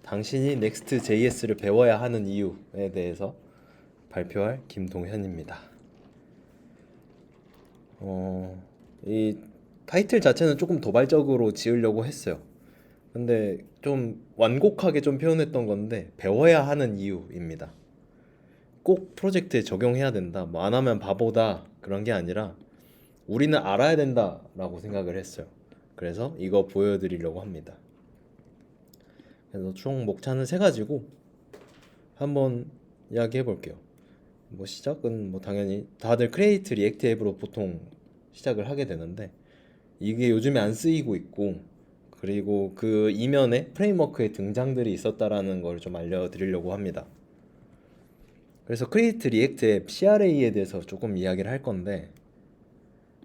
당신이 Next.js를 배워야 하는 이유에 대해서 발표할 김동현입니다. 이 타이틀 자체는 조금 도발적으로 지으려고 했어요. 근데 좀 완곡하게 좀 표현했던 건데 배워야 하는 이유입니다. 꼭 프로젝트에 적용해야 된다, 뭐 안 하면 바보다 그런 게 아니라 우리는 알아야 된다라고 생각을 했어요. 그래서 이거 보여드리려고 합니다. 그래서 총 목차는 세 가지고 한번 이야기해 볼게요. 뭐 시작은 뭐 당연히 다들 크리에이트 리액트 앱으로 보통 시작을 하게 되는데 이게 요즘에 안 쓰이고 있고, 그리고 그 이면에 프레임워크의 등장들이 있었다라는 걸 좀 알려드리려고 합니다. 그래서 크리에이트 리액트 앱 CRA에 대해서 조금 이야기를 할 건데,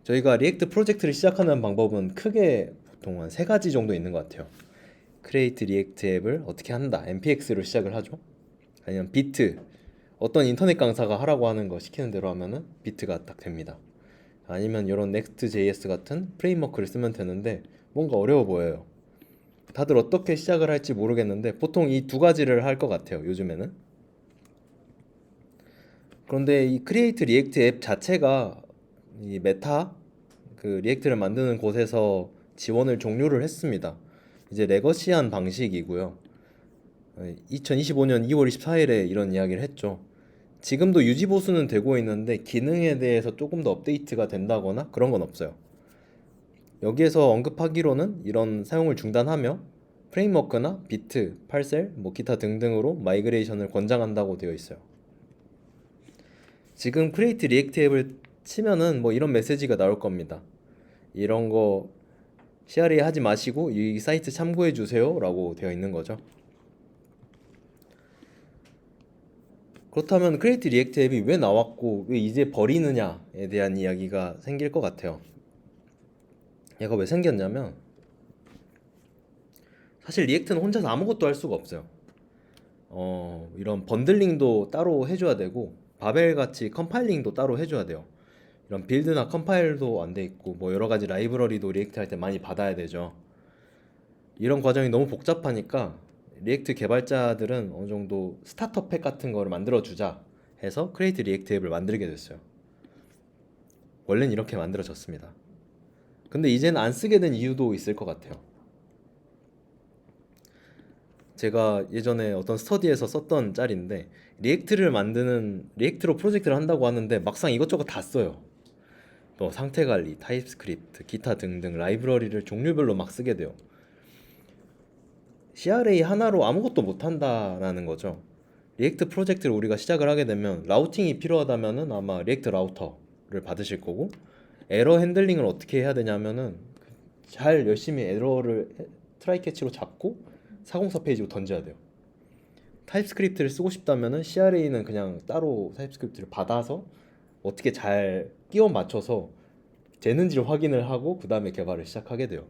저희가 리액트 프로젝트를 시작하는 방법은 크게 보통 한 세 가지 정도 있는 것 같아요. 크리에이트 리액트 앱을 어떻게 한다, npx로 시작을 하죠. 아니면 비트, 어떤 인터넷 강사가 하라고 하는 거 시키는 대로 하면은 비트가 딱 됩니다. 아니면 이런 Next.js 같은 프레임워크를 쓰면 되는데 뭔가 어려워 보여요. 다들 어떻게 시작을 할지 모르겠는데 보통 이 두 가지를 할 것 같아요, 요즘에는. 그런데 이 크리에이트 리액트 앱 자체가 이 메타 그 리액트를 만드는 곳에서 지원을 종료를 했습니다. 이제 레거시한 방식이고요. 2025년 2월 24일에 이런 이야기를 했죠. 지금도 유지 보수는 되고 있는데 기능에 대해서 조금 더 업데이트가 된다거나 그런 건 없어요. 여기에서 언급하기로는 이런 사용을 중단하며 프레임워크나 비트, 팔셀, 뭐 기타 등등으로 마이그레이션을 권장한다고 되어 있어요. 지금 크리에이트 리액트 앱을 치면은 뭐 이런 메시지가 나올 겁니다. 이런 거 CRA 하지 마시고 이 사이트 참고해 주세요 라고 되어 있는 거죠. 그렇다면 크리에이트 리액트 앱이 왜 나왔고 왜 이제 버리느냐에 대한 이야기가 생길 것 같아요. 얘가 왜 생겼냐면, 사실 리액트는 혼자서 아무것도 할 수가 없어요. 이런 번들링도 따로 해줘야 되고 바벨 같이 컴파일링도 따로 해줘야 돼요. 이런 빌드나 컴파일도 안 돼 있고 뭐 여러 가지 라이브러리도 리액트 할 때 많이 받아야 되죠. 이런 과정이 너무 복잡하니까 리액트 개발자들은 어느 정도 스타터 팩 같은 거를 만들어 주자 해서 크리에이트 리액트 앱을 만들게 됐어요. 원래는 이렇게 만들어졌습니다. 근데 이제는 안 쓰게 된 이유도 있을 것 같아요. 제가 예전에 어떤 스터디에서 썼던 짤인데, 리액트로 프로젝트를 한다고 하는데 막상 이것저것 다 써요. 또 상태 관리, 타입스크립트, 기타 등등 라이브러리를 종류별로 막 쓰게 돼요. CRA 하나로 아무것도 못 한다라는 거죠. 리액트 프로젝트를 우리가 시작을 하게 되면 라우팅이 필요하다면은 아마 리액트 라우터를 받으실 거고, 에러 핸들링을 어떻게 해야 되냐면은 잘 열심히 에러를 트라이 캐치로 잡고 404 페이지로 던져야 돼요. 타입스크립트를 쓰고 싶다면은 CRA는 그냥 따로 타입스크립트를 받아서 어떻게 잘 끼워 맞춰서 되는지를 확인을 하고 그 다음에 개발을 시작하게 돼요.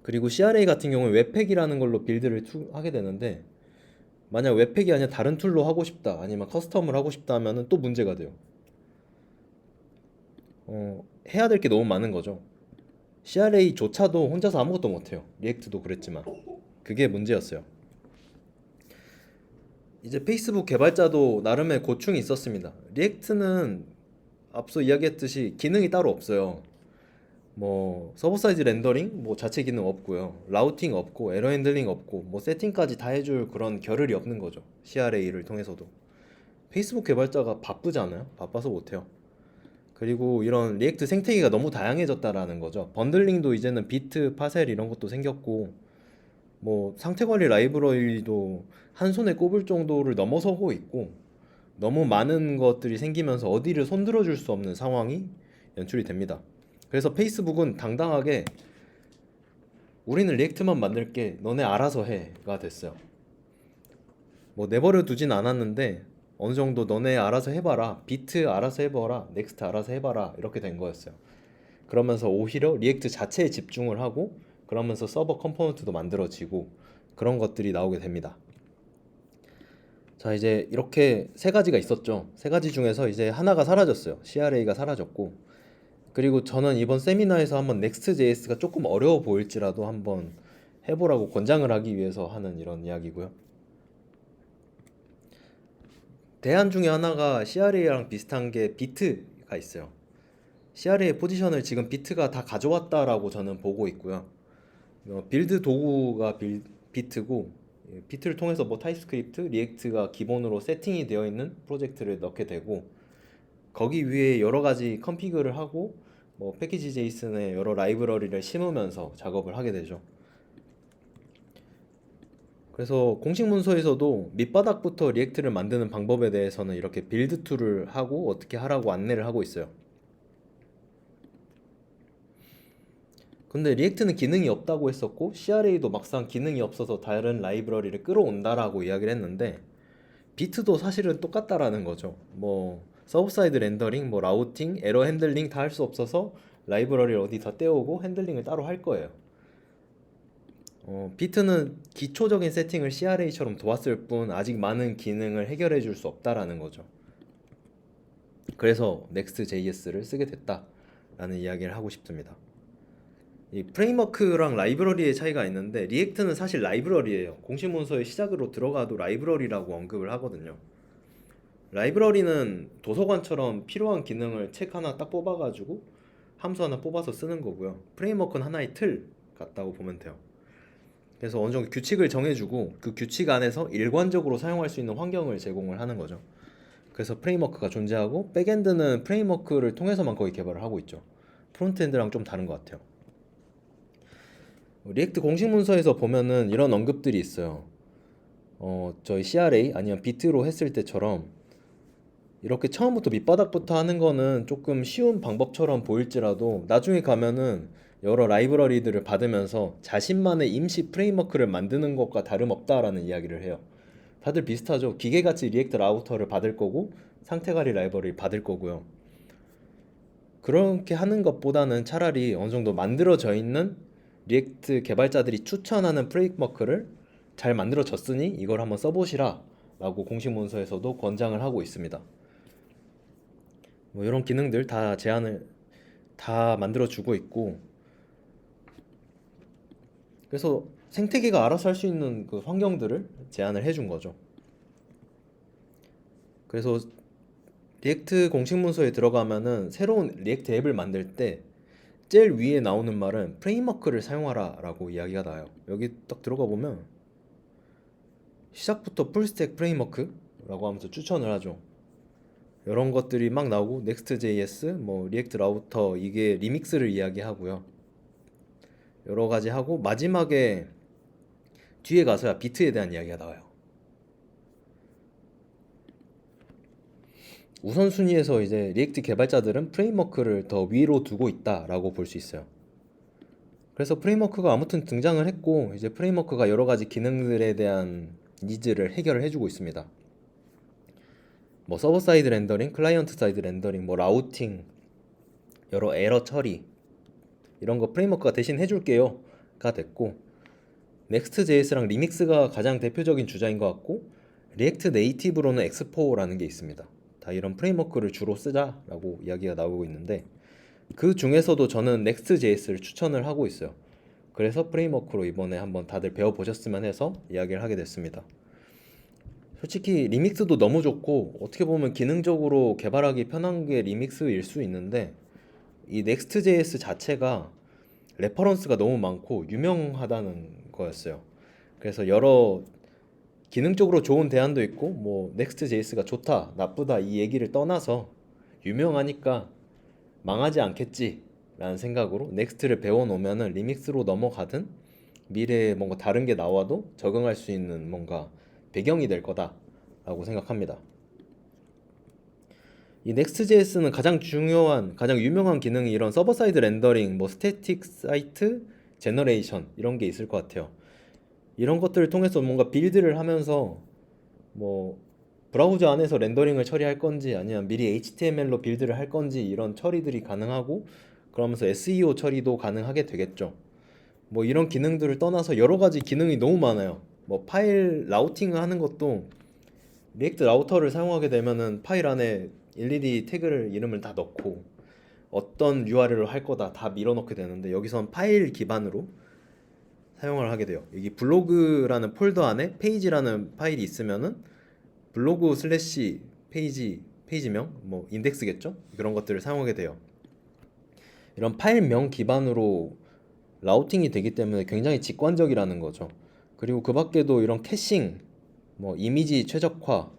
그리고 CRA 같은 경우는 웹팩이라는 걸로 빌드를 하게 되는데, 만약 웹팩이 아니라 다른 툴로 하고 싶다 아니면 커스텀을 하고 싶다 하면은 또 문제가 돼요. 해야 될 게 너무 많은 거죠. CRA조차도 혼자서 아무것도 못해요. 리액트도 그랬지만 그게 문제였어요. 이제 페이스북 개발자도 나름의 고충이 있었습니다. 리액트는 앞서 이야기했듯이 기능이 따로 없어요. 뭐 서버 사이즈 렌더링 뭐 자체 기능 없고요. 라우팅 없고 에러 핸들링 없고 뭐 세팅까지 다 해줄 그런 겨를이 없는 거죠. CRA를 통해서도. 페이스북 개발자가 바쁘지 않아요? 바빠서 못해요. 그리고 이런 리액트 생태계가 너무 다양해졌다라는 거죠. 번들링도 이제는 비트, 파셀 이런 것도 생겼고, 뭐 상태 관리 라이브러리도 한 손에 꼽을 정도를 넘어서고 있고, 너무 많은 것들이 생기면서 어디를 손들어 줄 수 없는 상황이 연출이 됩니다. 그래서 페이스북은 당당하게 우리는 리액트만 만들게, 너네 알아서 해가 됐어요. 뭐 내버려 두진 않았는데 어느 정도 너네 알아서 해봐라, 비트 알아서 해봐라, 넥스트 알아서 해봐라 이렇게 된 거였어요. 그러면서 오히려 리액트 자체에 집중을 하고, 그러면서 서버 컴포넌트도 만들어지고 그런 것들이 나오게 됩니다. 자, 이제 이렇게 세 가지가 있었죠. 세 가지 중에서 이제 하나가 사라졌어요. CRA가 사라졌고, 그리고 저는 이번 세미나에서 한번 Next.js가 조금 어려워 보일지라도 한번 해보라고 권장을 하기 위해서 하는 이런 이야기고요. 대안 중에 하나가 CRA랑 비슷한 게 비트가 있어요. CRA의 포지션을 지금 비트가 다 가져왔다라고 저는 보고 있고요. 빌드 도구가 비트고, 비트를 통해서 뭐 타입스크립트, 리액트가 기본으로 세팅이 되어 있는 프로젝트를 넣게 되고, 거기 위에 여러 가지 컨피그를 하고 뭐 패키지 제이슨에 여러 라이브러리를 심으면서 작업을 하게 되죠. 그래서 공식 문서에서도 밑바닥부터 리액트를 만드는 방법에 대해서는 이렇게 빌드 툴을 하고 어떻게 하라고 안내를 하고 있어요. 근데 리액트는 기능이 없다고 했었고 CRA도 막상 기능이 없어서 다른 라이브러리를 끌어온다라고 이야기를 했는데, 비트도 사실은 똑같다라는 거죠. 뭐 서브 사이드 렌더링, 뭐 라우팅, 에러 핸들링 다 할 수 없어서 라이브러리를 어디다 떼오고 핸들링을 따로 할 거예요. 비트는 기초적인 세팅을 CRA처럼 도왔을 뿐 아직 많은 기능을 해결해 줄 수 없다라는 거죠. 그래서 Next.js를 쓰게 됐다라는 이야기를 하고 싶습니다. 이 프레임워크랑 라이브러리의 차이가 있는데, 리액트는 사실 라이브러리예요. 공식 문서의 시작으로 들어가도 라이브러리라고 언급을 하거든요. 라이브러리는 도서관처럼 필요한 기능을 책 하나 딱 뽑아가지고 함수 하나 뽑아서 쓰는 거고요. 프레임워크는 하나의 틀 같다고 보면 돼요. 그래서 어느 정도 규칙을 정해주고 그 규칙 안에서 일관적으로 사용할 수 있는 환경을 제공을 하는 거죠. 그래서 프레임워크가 존재하고, 백엔드는 프레임워크를 통해서만 거의 개발을 하고 있죠. 프론트엔드랑 좀 다른 것 같아요. 리액트 공식 문서에서 보면은 이런 언급들이 있어요. 저희 CRA 아니면 비트로 했을 때처럼 이렇게 처음부터 밑바닥부터 하는 거는 조금 쉬운 방법처럼 보일지라도 나중에 가면은 여러 라이브러리들을 받으면서 자신만의 임시 프레임워크를 만드는 것과 다름없다라는 이야기를 해요. 다들 비슷하죠. 기계같이 리액트 라우터를 받을 거고 상태관리 라이브러리를 받을 거고요. 그렇게 하는 것보다는 차라리 어느 정도 만들어져 있는 리액트 개발자들이 추천하는 프레임워크를 잘 만들어졌으니 이걸 한번 써보시라 라고 공식 문서에서도 권장을 하고 있습니다. 뭐 이런 기능들 다 제안을 다 만들어주고 있고, 그래서 생태계가 알아서 할 수 있는 그 환경들을 제안을 해준 거죠. 그래서 리액트 공식 문서에 들어가면은 새로운 리액트 앱을 만들 때 제일 위에 나오는 말은 프레임워크를 사용하라 라고 이야기가 나와요. 여기 딱 들어가 보면 시작부터 풀스택 프레임워크 라고 하면서 추천을 하죠. 이런 것들이 막 나오고, Next.js, 뭐 리액트 라우터, 이게 리믹스를 이야기하고요. 여러 가지 하고 마지막에 뒤에 가서야 비트에 대한 이야기가 나와요. 우선순위에서 이제 리액트 개발자들은 프레임워크를 더 위로 두고 있다라고 볼 수 있어요. 그래서 프레임워크가 아무튼 등장을 했고, 이제 프레임워크가 여러 가지 기능들에 대한 니즈를 해결을 해주고 있습니다. 뭐 서버 사이드 렌더링, 클라이언트 사이드 렌더링, 뭐 라우팅, 여러 에러 처리, 이런 거 프레임워크가 대신 해줄게요가 됐고, Next.js랑 리믹스가 가장 대표적인 주자인 것 같고, 리액트 네이티브로는 X4라는 게 있습니다. 다 이런 프레임워크를 주로 쓰자라고 이야기가 나오고 있는데, 그 중에서도 저는 Next.js를 추천을 하고 있어요. 그래서 프레임워크로 이번에 한번 다들 배워보셨으면 해서 이야기를 하게 됐습니다. 솔직히 리믹스도 너무 좋고 어떻게 보면 기능적으로 개발하기 편한 게 리믹스일 수 있는데, 이 Next.js 자체가 레퍼런스가 너무 많고 유명하다는 거였어요. 그래서 여러 기능적으로 좋은 대안도 있고, 뭐 Next.js가 좋다 나쁘다 이 얘기를 떠나서 유명하니까 망하지 않겠지 라는 생각으로 넥스트를 배워놓으면은 리믹스로 넘어가든 미래에 뭔가 다른 게 나와도 적응할 수 있는 뭔가 배경이 될 거다 라고 생각합니다. 이 Next.js는 가장 중요한, 가장 유명한 기능이 이런 서버 사이드 렌더링, 뭐 스태틱 사이트 제너레이션 이런 게 있을 것 같아요. 이런 것들을 통해서 뭔가 빌드를 하면서 뭐 브라우저 안에서 렌더링을 처리할 건지 아니면 미리 HTML로 빌드를 할 건지 이런 처리들이 가능하고, 그러면서 SEO 처리도 가능하게 되겠죠. 뭐 이런 기능들을 떠나서 여러 가지 기능이 너무 많아요. 뭐 파일 라우팅을 하는 것도 리액트 라우터를 사용하게 되면은 파일 안에 일일이 태그를 이름을 다 넣고 어떤 URL을 할 거다 다 밀어넣게 되는데, 여기선 파일 기반으로 사용을 하게 돼요. 여기 블로그라는 폴더 안에 페이지라는 파일이 있으면은 블로그 슬래시 페이지명 뭐 인덱스겠죠? 그런 것들을 사용하게 돼요. 이런 파일명 기반으로 라우팅이 되기 때문에 굉장히 직관적이라는 거죠. 그리고 그 밖에도 이런 캐싱, 뭐 이미지 최적화,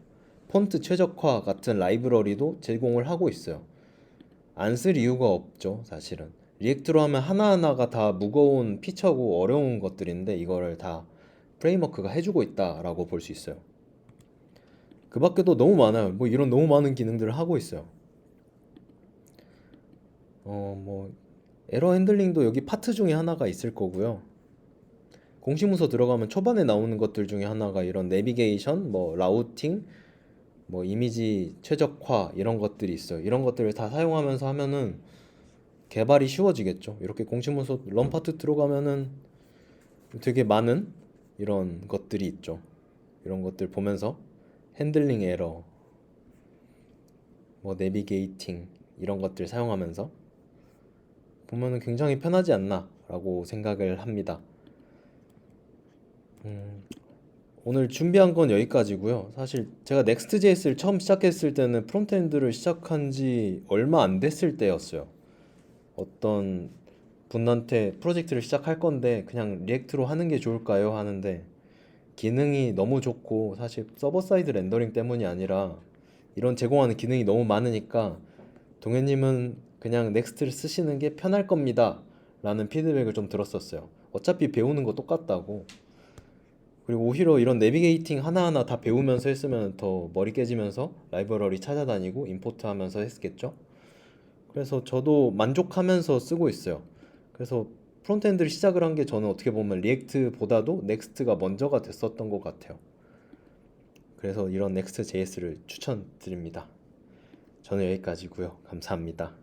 폰트 최적화 같은 라이브러리도 제공을 하고 있어요. 안 쓸 이유가 없죠, 사실은. 리액트로 하면 하나하나가 다 무거운 피처고 어려운 것들인데 이거를 다 프레임워크가 해주고 있다라고 볼 수 있어요. 그 밖에도 너무 많아요. 뭐 이런 너무 많은 기능들을 하고 있어요. 뭐 에러 핸들링도 여기 파트 중에 하나가 있을 거고요. 공식 문서 들어가면 초반에 나오는 것들 중에 하나가 이런 내비게이션, 뭐 라우팅, 뭐 이미지 최적화 이런 것들이 있어요. 이런 것들을 다 사용하면서 하면은 개발이 쉬워지겠죠. 이렇게 공식 문서 런 파트 들어가면은 되게 많은 이런 것들이 있죠. 이런 것들 보면서 핸들링 에러, 뭐 내비게이팅 이런 것들 사용하면서 보면은 굉장히 편하지 않나라고 생각을 합니다. 오늘 준비한 건 여기까지고요. 사실 제가 Next.js를 처음 시작했을 때는 프론트엔드를 시작한 지 얼마 안 됐을 때였어요. 어떤 분한테 프로젝트를 시작할 건데 그냥 리액트로 하는 게 좋을까요? 하는데 기능이 너무 좋고 사실 서버 사이드 렌더링 때문이 아니라 이런 제공하는 기능이 너무 많으니까 동현님은 그냥 넥스트를 쓰시는 게 편할 겁니다 라는 피드백을 좀 들었었어요. 어차피 배우는 거 똑같다고. 그리고 오히려 이런 내비게이팅 하나하나 다 배우면서 했으면 더 머리 깨지면서 라이브러리 찾아다니고 임포트 하면서 했겠죠. 그래서 저도 만족하면서 쓰고 있어요. 그래서 프론트엔드를 시작을 한 게 저는 어떻게 보면 리액트보다도 넥스트가 먼저가 됐었던 것 같아요. 그래서 이런 넥스트 JS를 추천드립니다. 저는 여기까지고요. 감사합니다.